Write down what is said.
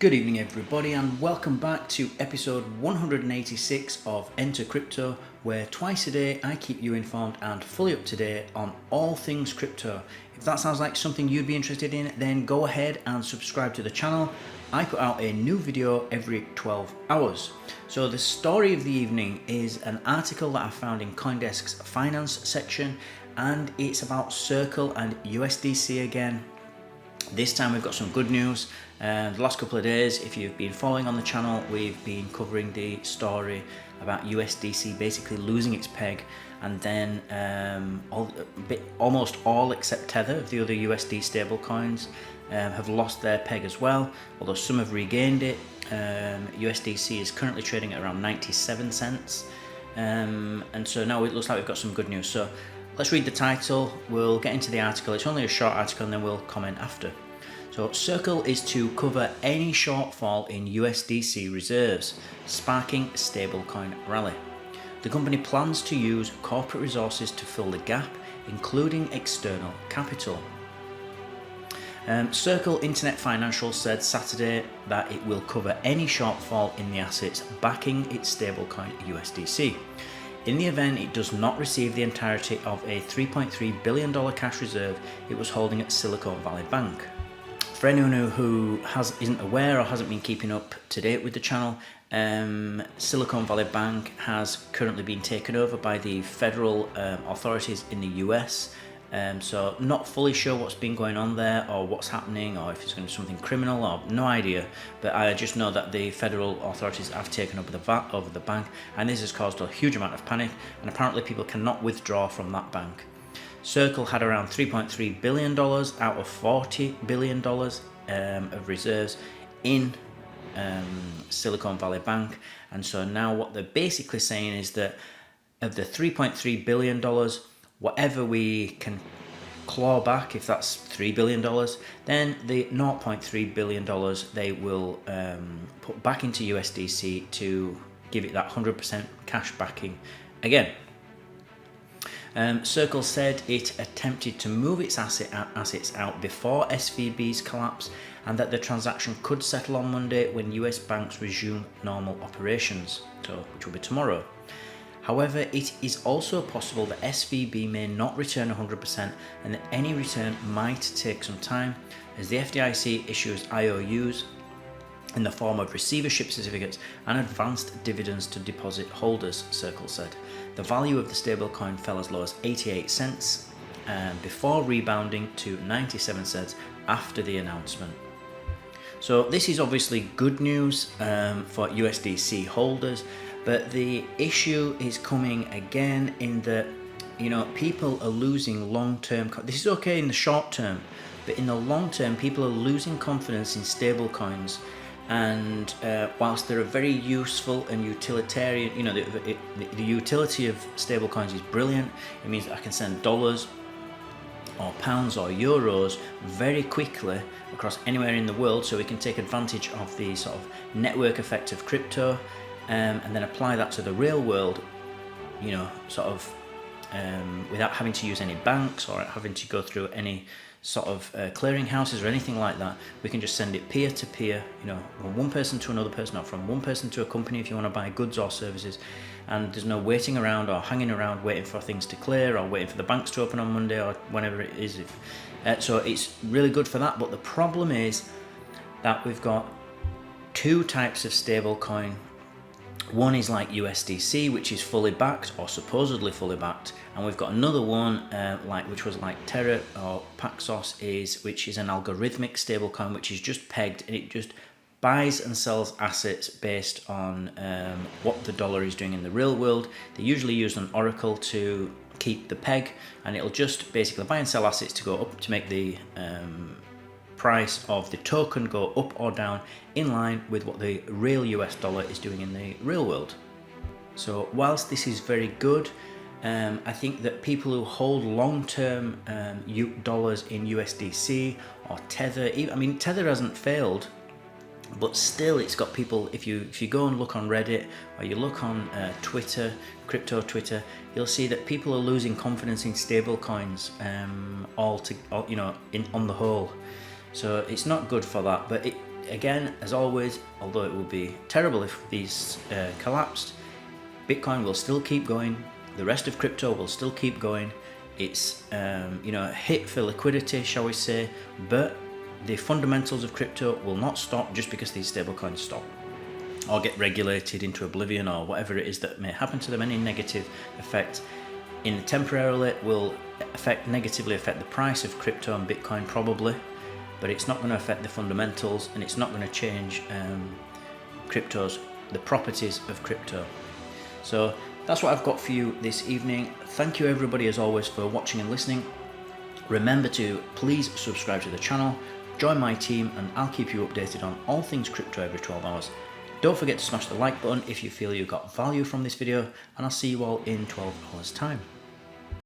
Good evening, everybody, and welcome back to episode 186 of Enter Crypto, where twice a day I keep you informed and fully up to date on all things crypto. If that sounds like something you'd be interested in, then go ahead and subscribe to the channel. I put out a new video every 12 hours. So the story of the evening is an article that I found in CoinDesk's finance section, and it's about Circle and USDC again. This time we've got some good news. The last couple of days, if you've been following on the channel, we've been covering the story about USDC basically losing its peg, and then almost all except Tether of the other USD stablecoins have lost their peg as well, although some have regained it. USDC is currently trading at around 97 cents, and so now it looks like we've got some good news. So let's read the title, we'll get into the article. It's only a short article and then we'll comment after. So Circle is to cover any shortfall in USDC reserves, sparking a stablecoin rally. The company plans to use corporate resources to fill the gap, including external capital. Circle Internet Financial said Saturday that it will cover any shortfall in the assets backing its stablecoin USDC. In the event it does not receive the entirety of a $3.3 billion cash reserve it was holding at Silicon Valley Bank. For anyone who isn't aware or hasn't been keeping up to date with the channel, Silicon Valley Bank has currently been taken over by the federal authorities in the US. So not fully sure what's been going on there or what's happening, or if it's going to be something criminal, or no idea. But I just know that the federal authorities have taken over the VAT over the bank, and this has caused a huge amount of panic, and apparently people cannot withdraw from that bank. Circle had around $3.3 billion out of $40 billion of reserves in Silicon Valley Bank, and so now what they're basically saying is that of the $3.3 billion, whatever we can claw back, if that's $3 billion, then the $0.3 billion they will put back into USDC to give it that 100% cash backing again. Circle said it attempted to move its assets out before SVB's collapse, and that the transaction could settle on Monday when US banks resume normal operations, which will be tomorrow. However, it is also possible that SVB may not return 100%, and that any return might take some time, as the FDIC issues IOUs in the form of receivership certificates and advanced dividends to deposit holders, Circle said. The value of the stablecoin fell as low as 88 cents before rebounding to 97 cents after the announcement. So this is obviously good news for USDC holders, but the issue is coming again in that, people are losing long-term. This is okay in the short term, but in the long term, people are losing confidence in stablecoins. And whilst they're very useful and utilitarian, the utility of stablecoins is brilliant. It means that I can send dollars or pounds or euros very quickly across anywhere in the world, so we can take advantage of the sort of network effect of crypto, and then apply that to the real world, without having to use any banks or having to go through any sort of clearing houses or anything like that. We can just send it peer to peer, from one person to another person, or from one person to a company if you want to buy goods or services, and there's no waiting around or hanging around waiting for things to clear or waiting for the banks to open on Monday or whenever it is. So it's really good for that, but the problem is that we've got two types of stablecoin. One is like USDC, which is fully backed or supposedly fully backed, and we've got another one which was like Terra or Paxos, which is an algorithmic stablecoin, which is just pegged, and it just buys and sells assets based on what the dollar is doing in the real world. They usually use an oracle to keep the peg, and it'll just basically buy and sell assets to go up to make the price of the token go up or down in line with what the real US dollar is doing in the real world. So whilst this is very good, I think that people who hold long-term dollars in USDC or Tether, Tether hasn't failed, but still it's got people. If you go and look on Reddit or you look on Twitter, crypto Twitter, you'll see that people are losing confidence in stable coins on the whole. So it's not good for that, but again, as always, although it would be terrible if these collapsed, Bitcoin will still keep going. The rest of crypto will still keep going. It's a hit for liquidity, shall we say, but the fundamentals of crypto will not stop just because these stablecoins stop or get regulated into oblivion or whatever it is that may happen to them. Any negative effect temporarily will negatively affect the price of crypto and Bitcoin probably, but it's not going to affect the fundamentals, and it's not going to change the properties of crypto. So that's what I've got for you this evening. Thank you everybody as always for watching and listening. Remember to please subscribe to the channel, join my team, and I'll keep you updated on all things crypto every 12 hours. Don't forget to smash the like button if you feel you got value from this video, and I'll see you all in 12 hours time.